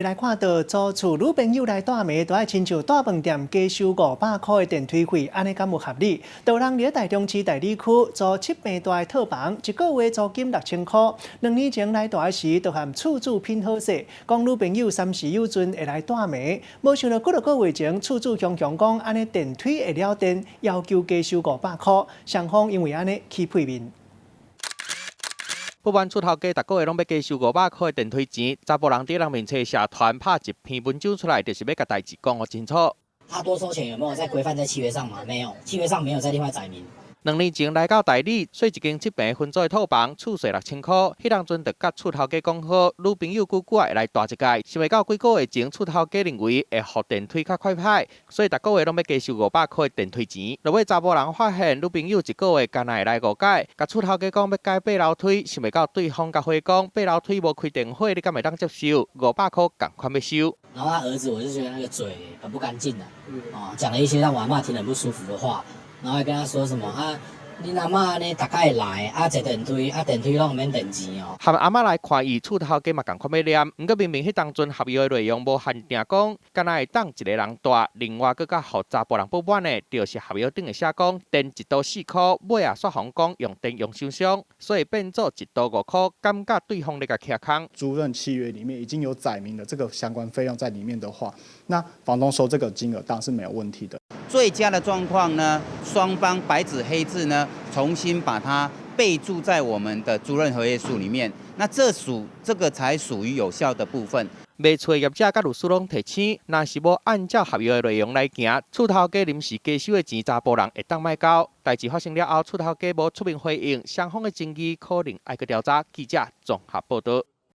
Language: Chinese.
来看到租厝女朋友来带妹，都爱亲像带饭店加收500块的电梯费，安尼敢有合理？有人伫台中市大理区租7平大的套房，一个月租金6000块。2年前来带时，就和厝主拼好势，讲女朋友暂时有准会来带妹。无想到几个月前，厝主强讲安尼电梯会了电，要求加收500块，双方因为安尼起配面。 不满厝头家逐个月拢要加收500块电梯钱，查甫人伫人面前社团拍一篇文章出来，就是要甲代志讲个清楚。他多收钱有没有在规范在契约上吗？没有，契约上没有再另外载明。 2年前来到台里，睡一间7平分租的套房，厝税6000块。迄当阵就甲厝头家讲好，女朋友久久会来大一届，想袂到几个月前，厝头家认为会互电梯较快派，所以逐个月拢要加收500块电梯钱。落尾查甫人发现女朋友一个月干那会来5改，甲厝头家讲要改8楼梯，想袂到对方甲回讲8楼梯无开电火，你敢会当接受？500块共款要收。然后他儿子，我就觉得那个嘴很不干净的，讲了一些让我阿嬷听得很不舒服的话。 然后还跟他说什么啊？你阿嬷呢？大概来啊，坐电梯啊，电梯拢唔免电钱哦。含阿嬷来看伊，厝头家嘛共款要念，毋过明明迄当阵合约的内容无限定讲，敢若会当一个人带，另外佮甲互查甫人不满的，就是合约顶会写讲电一度4块，尾啊煞红讲用电用伤伤，所以变做一度5块，感觉对方咧甲倚空。租赁契约里面已经有载明了这个相关费用在里面的话，那房东收这个金额当然是没有问题的。 最佳的状况呢，双方白纸黑字呢，重新把它备注在我们的租赁合约书里面。那这个才属于有效的部分。卖厝业者甲律师拢提醒，若是无按照合约的内容来行，厝头家临时加收的钱，查甫人会当卖交。代志发生了后，厝头家无出面回应，双方的争议可能爱去调查。记者综合报道。